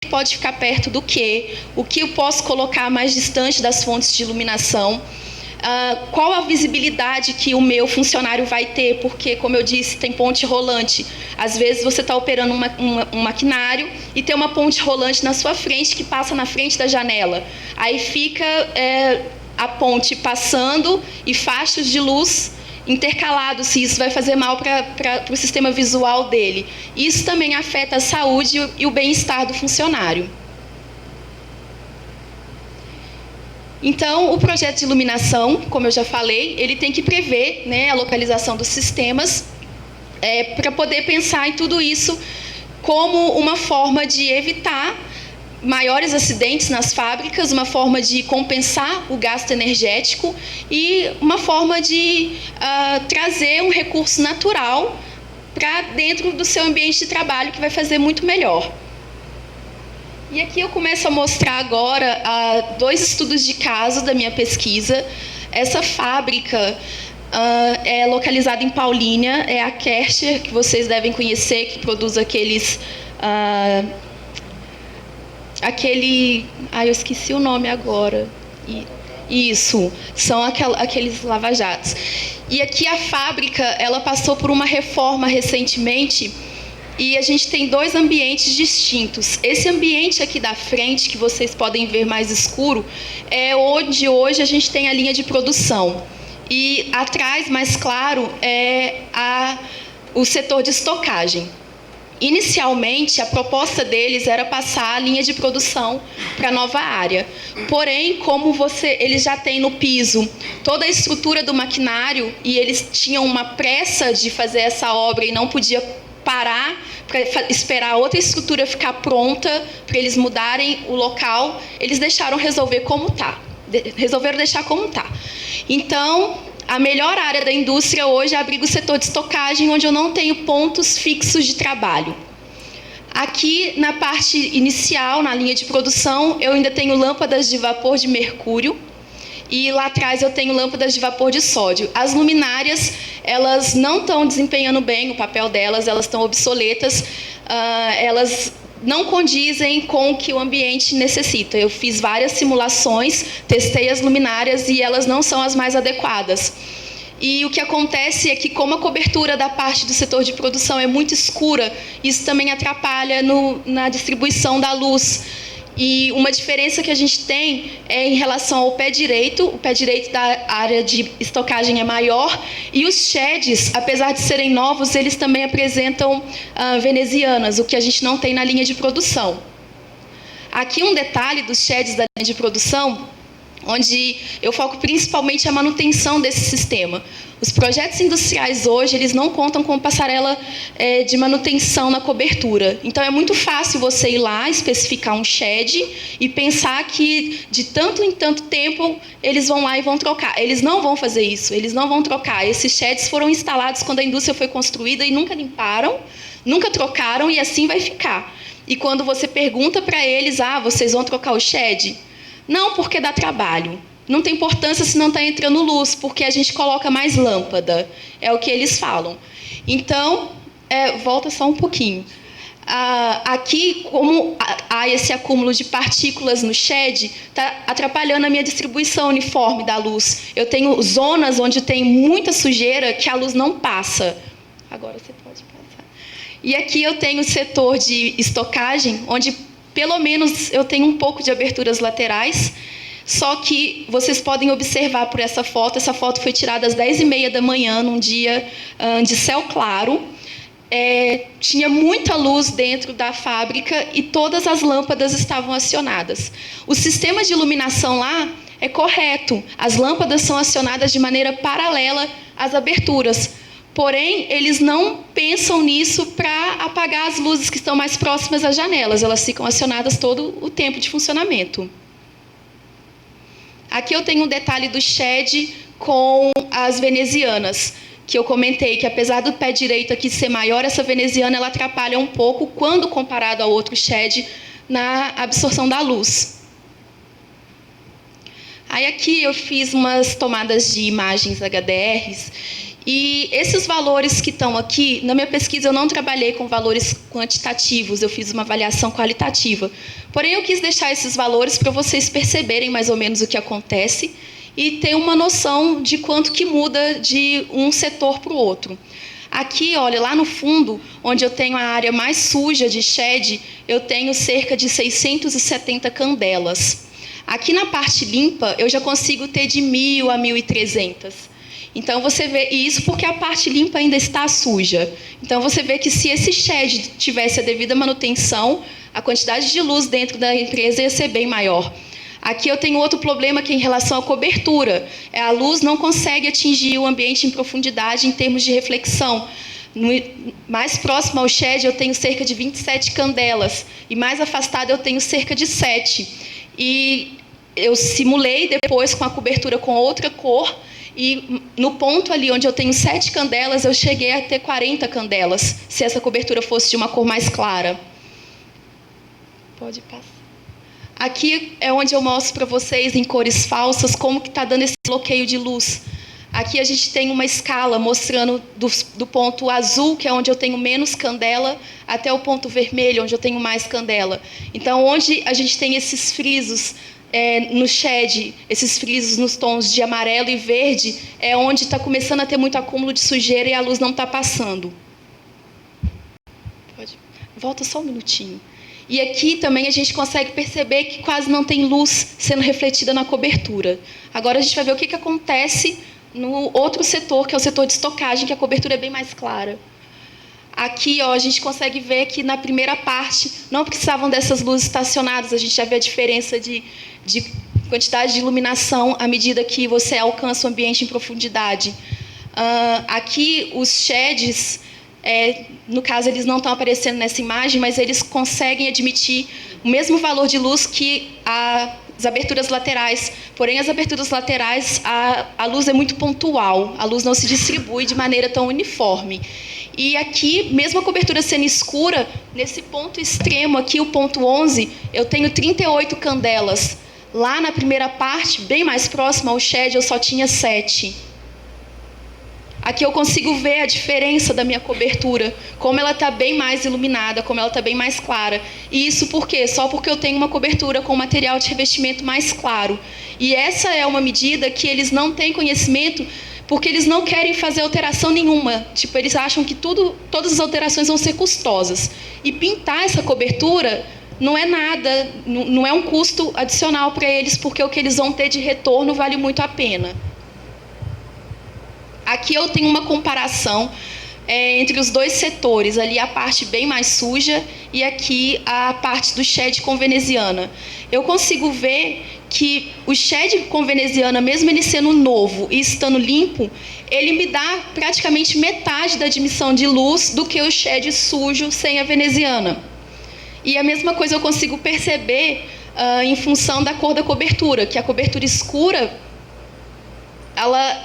pode ficar perto do quê, o que eu posso colocar mais distante das fontes de iluminação, qual a visibilidade que o meu funcionário vai ter, porque, como eu disse, tem ponte rolante. Às vezes você está operando um maquinário e tem uma ponte rolante na sua frente que passa na frente da janela. Aí fica a ponte passando e faixas de luz intercalados, se isso vai fazer mal para o sistema visual dele. Isso também afeta a saúde e o bem-estar do funcionário. Então, o projeto de iluminação, como eu já falei, ele tem que prever, né, a localização dos sistemas para poder pensar em tudo isso como uma forma de evitar maiores acidentes nas fábricas, uma forma de compensar o gasto energético e uma forma de trazer um recurso natural para dentro do seu ambiente de trabalho, que vai fazer muito melhor. E aqui eu começo a mostrar agora 2 estudos de caso da minha pesquisa. Essa fábrica é localizada em Paulínia, é a Kercher, que vocês devem conhecer, que produz aqueles... eu esqueci o nome agora. Isso, são aqueles lava-jatos. E aqui a fábrica, ela passou por uma reforma recentemente, e a gente tem 2 ambientes distintos. Esse ambiente aqui da frente, que vocês podem ver mais escuro, é onde hoje a gente tem a linha de produção. E atrás, mais claro, é o setor de estocagem. Inicialmente, a proposta deles era passar a linha de produção para a nova área. Porém, como eles já têm no piso toda a estrutura do maquinário e eles tinham uma pressa de fazer essa obra e não podia parar para esperar a outra estrutura ficar pronta para eles mudarem o local, eles resolveram deixar como está. Então, a melhor área da indústria hoje abriga o setor de estocagem, onde eu não tenho pontos fixos de trabalho. Aqui, na parte inicial, na linha de produção, eu ainda tenho lâmpadas de vapor de mercúrio, e lá atrás eu tenho lâmpadas de vapor de sódio. As luminárias, elas não estão desempenhando bem o papel delas, elas estão obsoletas, elas não condizem com o que o ambiente necessita. Eu fiz várias simulações, testei as luminárias e elas não são as mais adequadas. E o que acontece é que, como a cobertura da parte do setor de produção é muito escura, isso também atrapalha na distribuição da luz. E uma diferença que a gente tem é em relação ao pé direito. O pé direito da área de estocagem é maior. E os sheds, apesar de serem novos, eles também apresentam venezianas, o que a gente não tem na linha de produção. Aqui um detalhe dos sheds da linha de produção, onde eu foco principalmente a manutenção desse sistema. Os projetos industriais hoje, eles não contam com passarela de manutenção na cobertura. Então, é muito fácil você ir lá, especificar um shed e pensar que, de tanto em tanto tempo, eles vão lá e vão trocar. Eles não vão fazer isso, eles não vão trocar. Esses sheds foram instalados quando a indústria foi construída e nunca limparam, nunca trocaram, e assim vai ficar. E quando você pergunta para eles, vocês vão trocar o shed? Não, porque dá trabalho. Não tem importância se não está entrando luz, porque a gente coloca mais lâmpada. É o que eles falam. Então, volta só um pouquinho. Aqui, como há esse acúmulo de partículas no shed, está atrapalhando a minha distribuição uniforme da luz. Eu tenho zonas onde tem muita sujeira que a luz não passa. Agora você pode passar. E aqui eu tenho o setor de estocagem, onde pelo menos eu tenho um pouco de aberturas laterais. Só que vocês podem observar por essa foto foi tirada às 10h30 da manhã, num dia de céu claro. Tinha muita luz dentro da fábrica e todas as lâmpadas estavam acionadas. O sistema de iluminação lá é correto, as lâmpadas são acionadas de maneira paralela às aberturas. Porém, eles não pensam nisso para apagar as luzes que estão mais próximas às janelas, elas ficam acionadas todo o tempo de funcionamento. Aqui eu tenho um detalhe do shed com as venezianas, que eu comentei que, apesar do pé direito aqui ser maior, essa veneziana ela atrapalha um pouco quando comparado ao outro shed na absorção da luz. Aí aqui eu fiz umas tomadas de imagens HDRs E esses valores que estão aqui, na minha pesquisa eu não trabalhei com valores quantitativos, eu fiz uma avaliação qualitativa. Porém, eu quis deixar esses valores para vocês perceberem mais ou menos o que acontece e ter uma noção de quanto que muda de um setor para o outro. Aqui, olha, lá no fundo, onde eu tenho a área mais suja de shed, eu tenho cerca de 670 candelas. Aqui na parte limpa, eu já consigo ter de 1.000 a 1.300. Então, você vê, e isso porque a parte limpa ainda está suja. Então, você vê que se esse shed tivesse a devida manutenção, a quantidade de luz dentro da empresa ia ser bem maior. Aqui eu tenho outro problema que é em relação à cobertura. A luz não consegue atingir o ambiente em profundidade em termos de reflexão. Mais próximo ao shed eu tenho cerca de 27 candelas e mais afastado eu tenho cerca de 7. E eu simulei depois com a cobertura com outra cor e no ponto ali onde eu tenho 7 candelas eu cheguei a ter 40 candelas, se essa cobertura fosse de uma cor mais clara. Pode passar. Aqui é onde eu mostro para vocês, em cores falsas, como que está dando esse bloqueio de luz. Aqui a gente tem uma escala mostrando do ponto azul, que é onde eu tenho menos candela, até o ponto vermelho, onde eu tenho mais candela. Então, onde a gente tem esses frisos no shed, esses frisos nos tons de amarelo e verde, é onde está começando a ter muito acúmulo de sujeira e a luz não está passando. Volta só um minutinho. E aqui também a gente consegue perceber que quase não tem luz sendo refletida na cobertura. Agora a gente vai ver o que acontece no outro setor, que é o setor de estocagem, que a cobertura é bem mais clara. Aqui, ó, a gente consegue ver que na primeira parte não precisavam dessas luzes estacionadas, a gente já vê a diferença de quantidade de iluminação à medida que você alcança o ambiente em profundidade. Aqui os sheds, no caso eles não estão aparecendo nessa imagem, mas eles conseguem admitir o mesmo valor de luz que as aberturas laterais. Porém, as aberturas laterais, a luz é muito pontual, a luz não se distribui de maneira tão uniforme. E aqui, mesmo a cobertura sendo escura, nesse ponto extremo aqui, o ponto 11, eu tenho 38 candelas. Lá na primeira parte, bem mais próxima ao shed, eu só tinha 7. Aqui eu consigo ver a diferença da minha cobertura, como ela está bem mais iluminada, como ela está bem mais clara. E isso por quê? Só porque eu tenho uma cobertura com material de revestimento mais claro. E essa é uma medida que eles não têm conhecimento, porque eles não querem fazer alteração nenhuma. Tipo, eles acham que todas as alterações vão ser custosas. E pintar essa cobertura não é nada, não é um custo adicional para eles, porque o que eles vão ter de retorno vale muito a pena. Aqui eu tenho uma comparação entre os dois setores, ali a parte bem mais suja e aqui a parte do shed com veneziana. Eu consigo ver que o shed com veneziana, mesmo ele sendo novo e estando limpo, ele me dá praticamente metade da admissão de luz do que o shed sujo sem a veneziana. E a mesma coisa eu consigo perceber em função da cor da cobertura, que a cobertura escura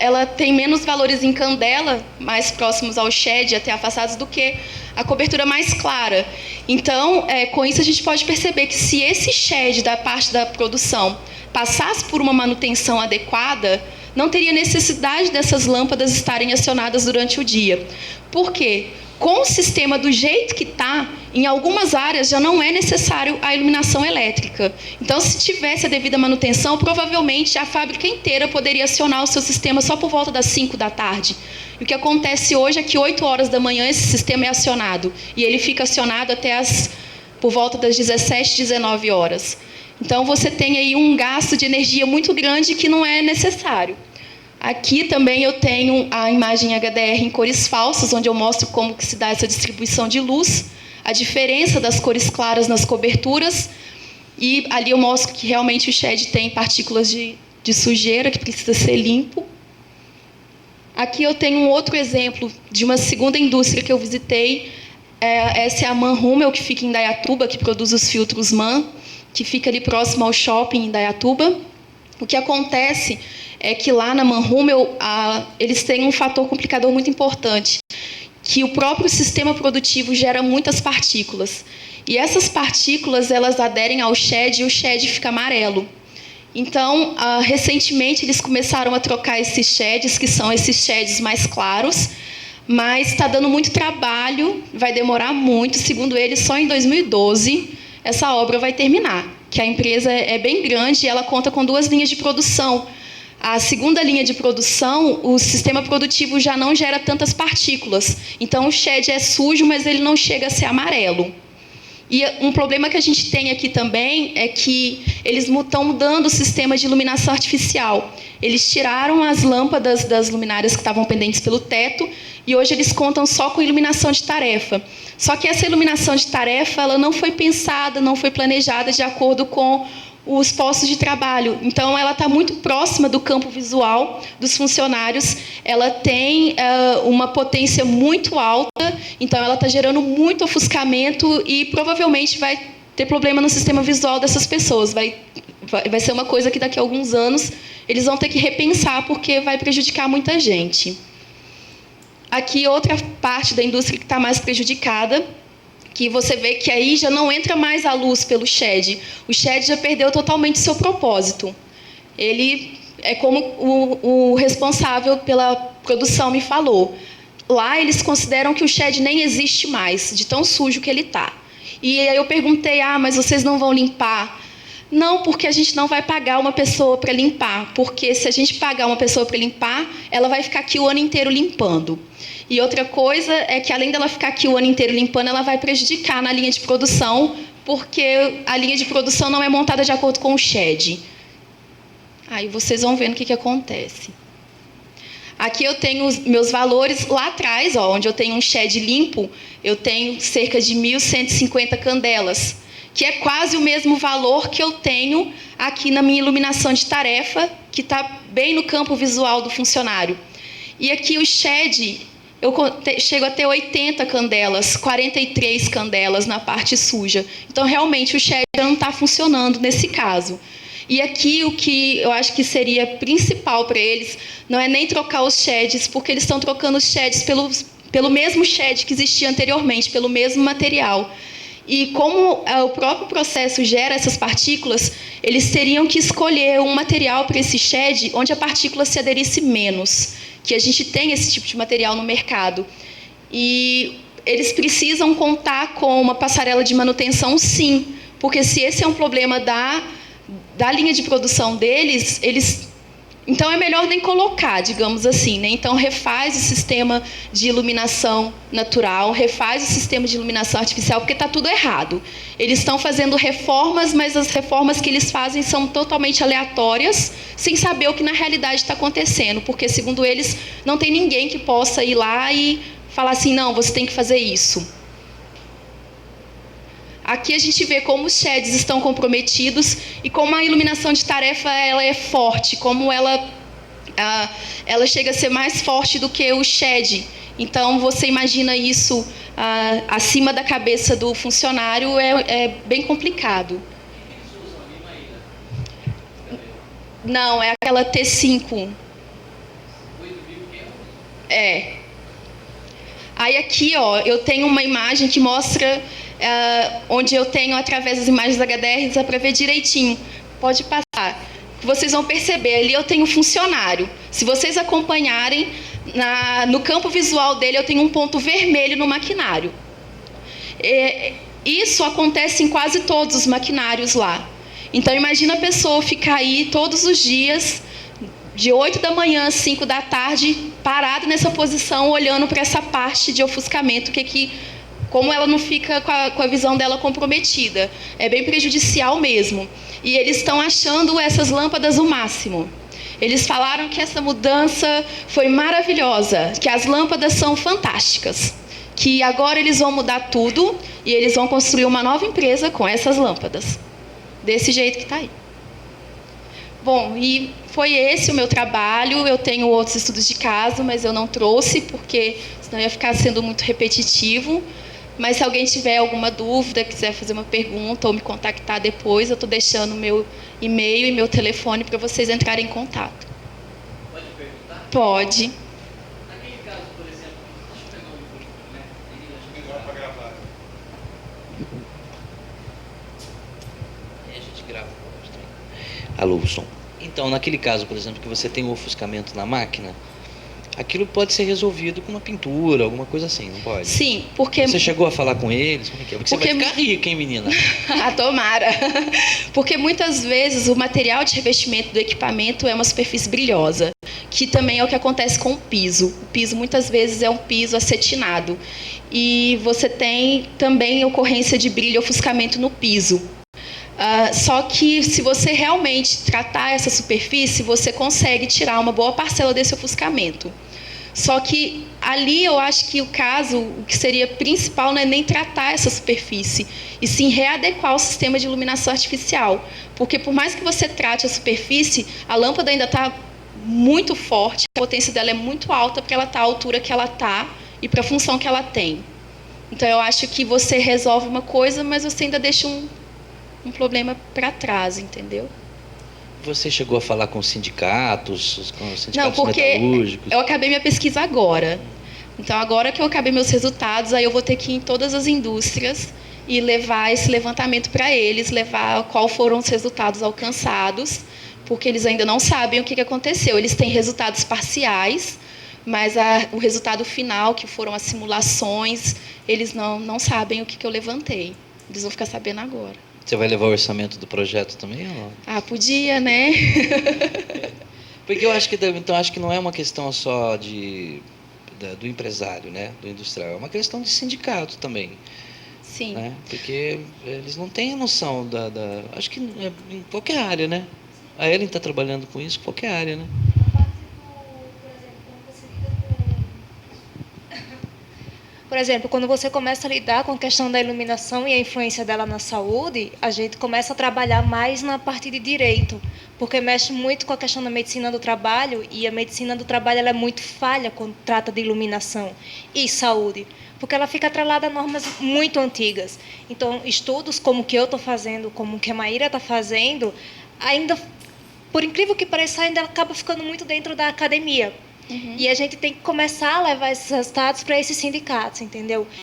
ela tem menos valores em candela, mais próximos ao shed, até afastados, do que a cobertura mais clara. Então, com isso a gente pode perceber que se esse shed da parte da produção passasse por uma manutenção adequada, não teria necessidade dessas lâmpadas estarem acionadas durante o dia. Por quê? Com o sistema do jeito que está, em algumas áreas já não é necessário a iluminação elétrica. Então, se tivesse a devida manutenção, provavelmente a fábrica inteira poderia acionar o seu sistema só por volta das 5 da tarde. E o que acontece hoje é que 8 horas da manhã esse sistema é acionado. E ele fica acionado até por volta das 17, 19 horas. Então, você tem aí um gasto de energia muito grande que não é necessário. Aqui também eu tenho a imagem HDR em cores falsas, onde eu mostro como que se dá essa distribuição de luz, a diferença das cores claras nas coberturas, e ali eu mostro que realmente o shed tem partículas de sujeira que precisa ser limpo. Aqui eu tenho um outro exemplo de uma segunda indústria que eu visitei. Essa é a MAN Hummel, que fica em Indaiatuba, que produz os filtros MAN, que fica ali próximo ao shopping em Indaiatuba. O que acontece é que lá na MAN Hummel, eles têm um fator complicador muito importante, que o próprio sistema produtivo gera muitas partículas. E essas partículas, elas aderem ao shed e o shed fica amarelo. Então, recentemente, eles começaram a trocar esses sheds, que são esses sheds mais claros, mas está dando muito trabalho, vai demorar muito. Segundo eles, só em 2012 essa obra vai terminar, que a empresa é bem grande e ela conta com 2 linhas de produção. A segunda linha de produção, o sistema produtivo já não gera tantas partículas. Então, o shed é sujo, mas ele não chega a ser amarelo. E um problema que a gente tem aqui também é que eles estão mudando o sistema de iluminação artificial. Eles tiraram as lâmpadas das luminárias que estavam pendentes pelo teto e hoje eles contam só com iluminação de tarefa. Só que essa iluminação de tarefa ela não foi pensada, não foi planejada de acordo com os postos de trabalho. Então, ela está muito próxima do campo visual dos funcionários. Ela tem uma potência muito alta, então ela está gerando muito ofuscamento e provavelmente vai ter problema no sistema visual dessas pessoas. Vai ser uma coisa que daqui a alguns anos eles vão ter que repensar, porque vai prejudicar muita gente. Aqui, outra parte da indústria que está mais prejudicada, que você vê que aí já não entra mais a luz pelo shed. O shed já perdeu totalmente seu propósito. Ele é como o responsável pela produção me falou. Lá eles consideram que o shed nem existe mais, de tão sujo que ele está. E aí eu perguntei, mas vocês não vão limpar? Não, porque a gente não vai pagar uma pessoa para limpar, porque se a gente pagar uma pessoa para limpar, ela vai ficar aqui o ano inteiro limpando. E outra coisa é que, além dela ficar aqui o ano inteiro limpando, ela vai prejudicar na linha de produção, porque a linha de produção não é montada de acordo com o shed. Aí vocês vão vendo o que acontece. Aqui eu tenho os meus valores. Lá atrás, onde eu tenho um shed limpo, eu tenho cerca de 1.150 candelas, que é quase o mesmo valor que eu tenho aqui na minha iluminação de tarefa, que está bem no campo visual do funcionário. E aqui o shed, eu chego a ter 80 candelas, 43 candelas na parte suja. Então, realmente, o shed não está funcionando nesse caso. E aqui, o que eu acho que seria principal para eles, não é nem trocar os sheds, porque eles estão trocando os sheds pelo mesmo shed que existia anteriormente, pelo mesmo material. E como o próprio processo gera essas partículas, eles teriam que escolher um material para esse shed onde a partícula se aderisse menos, que a gente tem esse tipo de material no mercado. E eles precisam contar com uma passarela de manutenção, sim, porque se esse é um problema da linha de produção deles, então é melhor nem colocar, digamos assim, né? Então refaz o sistema de iluminação natural, refaz o sistema de iluminação artificial, porque está tudo errado. Eles estão fazendo reformas, mas as reformas que eles fazem são totalmente aleatórias, sem saber o que na realidade está acontecendo, porque, segundo eles, não tem ninguém que possa ir lá e falar assim, não, você tem que fazer isso. Aqui a gente vê como os sheds estão comprometidos e como a iluminação de tarefa ela é forte, como ela chega a ser mais forte do que o shed. Então, você imagina isso acima da cabeça do funcionário, é bem complicado. Não, é aquela T5. É. Aí aqui, eu tenho uma imagem que mostra onde eu tenho, através das imagens HDR, dá para ver direitinho. Pode passar. Vocês vão perceber, ali eu tenho um funcionário. Se vocês acompanharem, no campo visual dele, eu tenho um ponto vermelho no maquinário. Isso acontece em quase todos os maquinários lá. Então, imagina a pessoa ficar aí todos os dias, de 8 da manhã às 5 da tarde, parada nessa posição, olhando para essa parte de ofuscamento, como ela não fica com a visão dela comprometida. É bem prejudicial mesmo. E eles estão achando essas lâmpadas o máximo. Eles falaram que essa mudança foi maravilhosa, que as lâmpadas são fantásticas, que agora eles vão mudar tudo e eles vão construir uma nova empresa com essas lâmpadas. Desse jeito que está aí. Bom, e foi esse o meu trabalho. Eu tenho outros estudos de caso, mas eu não trouxe, porque senão ia ficar sendo muito repetitivo. Mas se alguém tiver alguma dúvida, quiser fazer uma pergunta ou me contactar depois, eu estou deixando meu e-mail e meu telefone para vocês entrarem em contato. Pode perguntar? Pode. Naquele caso, por exemplo, deixa eu pegar um microfone, né? Acho que Melhor para gravar. a gente grava. Alô, o som. Então, naquele caso, por exemplo, que você tem um ofuscamento na máquina, aquilo pode ser resolvido com uma pintura, alguma coisa assim, não pode? Sim, porque... Você chegou a falar com eles? Como é que é? Porque você vai Porque- ficar rico, hein, menina? Ah, tomara! Porque muitas vezes o material de revestimento do equipamento é uma superfície brilhosa, que também é o que acontece com o piso. O piso muitas vezes é um piso acetinado. E você tem também ocorrência de brilho e ofuscamento no piso. Só que se você realmente tratar essa superfície, você consegue tirar uma boa parcela desse ofuscamento. Só que ali eu acho que o caso, o que seria principal não é nem tratar essa superfície, e sim readequar o sistema de iluminação artificial. Porque por mais que você trate a superfície, a lâmpada ainda está muito forte, a potência dela é muito alta para ela estar à altura que ela está e para a função que ela tem. Então eu acho que você resolve uma coisa, mas você ainda deixa um problema para trás, entendeu? Você chegou a falar com sindicatos, Não, porque metalúrgicos? eu acabei minha pesquisa agora. Então, agora que eu acabei meus resultados, aí eu vou ter que ir em todas as indústrias e levar esse levantamento para eles, levar qual foram os resultados alcançados, porque eles ainda não sabem o que aconteceu. Eles têm resultados parciais, mas o resultado final, que foram as simulações, eles não sabem o que eu levantei. Eles vão ficar sabendo agora. Você vai levar o orçamento do projeto também ou não? Ah, podia, né? Porque eu acho que então acho que não é uma questão só do empresário, né, do industrial, é uma questão de sindicato também, Sim. né? Porque eles não têm a noção acho que é em qualquer área, né? A Ellen está trabalhando com isso em qualquer área, né? Por exemplo, quando você começa a lidar com a questão da iluminação e a influência dela na saúde, a gente começa a trabalhar mais na parte de direito, porque mexe muito com a questão da medicina do trabalho, e a medicina do trabalho ela é muito falha quando trata de iluminação e saúde, porque ela fica atrelada a normas muito antigas. Então, estudos como o que eu estou fazendo, como o que a Maíra está fazendo, ainda, por incrível que pareça, ainda acaba ficando muito dentro da academia. E a gente tem que começar a levar esses resultados para esses sindicatos, entendeu?